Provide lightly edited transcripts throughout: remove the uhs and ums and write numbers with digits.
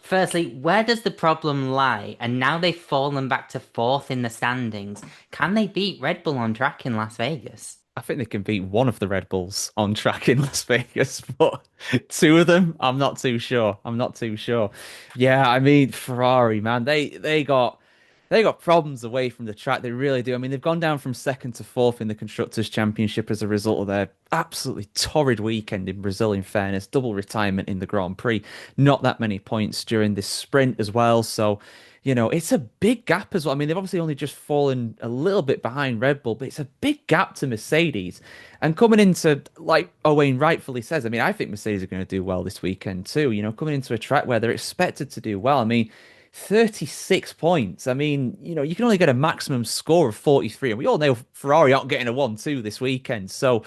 Firstly, where does the problem lie? And now they've fallen back to fourth in the standings. Can they beat Red Bull on track in Las Vegas? I think they can beat one of the Red Bulls on track in Las Vegas, but two of them, I'm not too sure. I'm not too sure. Yeah, I mean Ferrari, man, they got problems away from the track. They really do. I mean, they've gone down from second to fourth in the Constructors' Championship as a result of their absolutely torrid weekend in Brazil, in fairness. Double retirement in the Grand Prix. Not that many points during this sprint as well. So, it's a big gap as well. I mean, they've obviously only just fallen a little bit behind Red Bull, but it's a big gap to Mercedes. And coming into, like Owain rightfully says, I mean, I think Mercedes are going to do well this weekend too. Coming into a track where they're expected to do well. I mean, 36 points. I mean, you can only get a maximum score of 43, and we all know Ferrari aren't getting a 1-2 this weekend. So,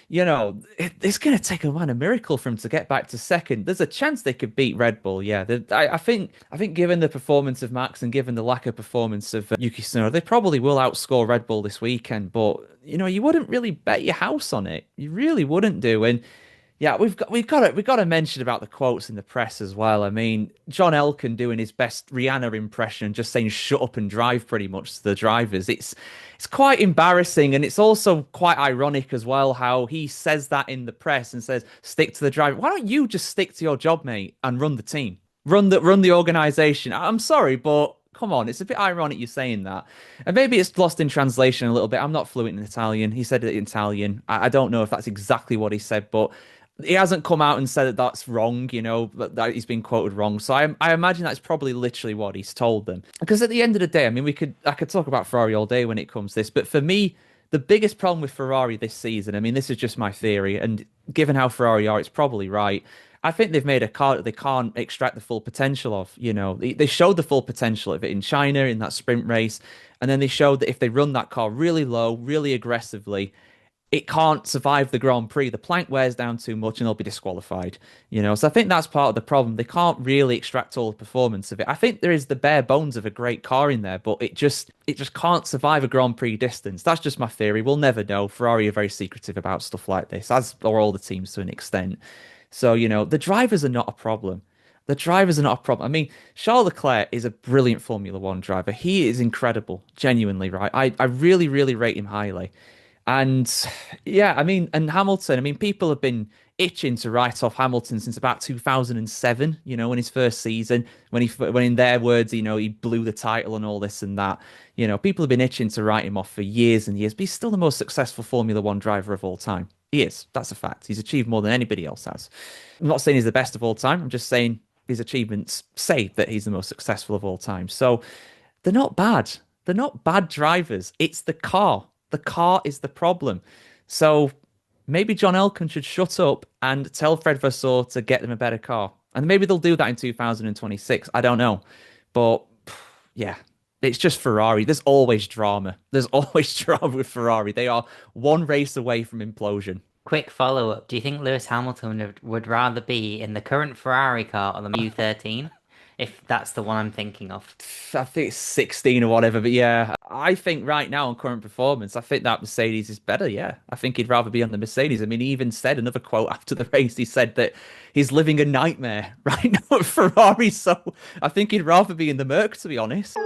it's going to take a man a miracle for them to get back to second. There's a chance they could beat Red Bull. Yeah, I think given the performance of Max and given the lack of performance of Yuki Tsunoda, they probably will outscore Red Bull this weekend. But you wouldn't really bet your house on it. You really wouldn't do. And yeah, we've got to mention about the quotes in the press as well. I mean, John Elkann doing his best Rihanna impression, just saying "shut up and drive" pretty much to the drivers. It's quite embarrassing, and it's also quite ironic as well how he says that in the press and says "stick to the driver." Why don't you just stick to your job, mate, and run the team, run the organization? I'm sorry, but come on, it's a bit ironic you saying that. And maybe it's lost in translation a little bit. I'm not fluent in Italian. He said it in Italian. I don't know if that's exactly what he said, but he hasn't come out and said that that's wrong, that he's been quoted wrong. So I imagine that's probably literally what he's told them. Because at the end of the day, I mean, I could talk about Ferrari all day when it comes to this, but for me, the biggest problem with Ferrari this season, I mean, this is just my theory, and given how Ferrari are, it's probably right. I think they've made a car that they can't extract the full potential of. They showed the full potential of it in China in that sprint race, and then they showed that if they run that car really low, really aggressively, it can't survive the Grand Prix. The plank wears down too much and they'll be disqualified. So I think that's part of the problem. They can't really extract all the performance of it. I think there is the bare bones of a great car in there, but it just can't survive a Grand Prix distance. That's just my theory. We'll never know. Ferrari are very secretive about stuff like this, as are all the teams to an extent. So, the drivers are not a problem. The drivers are not a problem. I mean, Charles Leclerc is a brilliant Formula One driver. He is incredible, genuinely, right? I really, really rate him highly. And yeah, I mean, and Hamilton, I mean, people have been itching to write off Hamilton since about 2007, in his first season, when in their words, he blew the title and all this and that. People have been itching to write him off for years and years, but he's still the most successful Formula One driver of all time. He is. That's a fact. He's achieved more than anybody else has. I'm not saying he's the best of all time. I'm just saying his achievements say that he's the most successful of all time. So they're not bad. They're not bad drivers. It's the car. The car is the problem. So maybe John Elkann should shut up and tell Fred Vasseur to get them a better car. And maybe they'll do that in 2026. I don't know. But yeah, it's just Ferrari. There's always drama. There's always drama with Ferrari. They are one race away from implosion. Quick follow-up. Do you think Lewis Hamilton would rather be in the current Ferrari car or the U13? If that's the one I'm thinking of. I think it's 16 or whatever, but yeah, I think right now on current performance, I think that Mercedes is better. Yeah, I think he'd rather be on the Mercedes. I mean, he even said another quote after the race. He said that he's living a nightmare right now at Ferrari. So I think he'd rather be in the Merc, to be honest.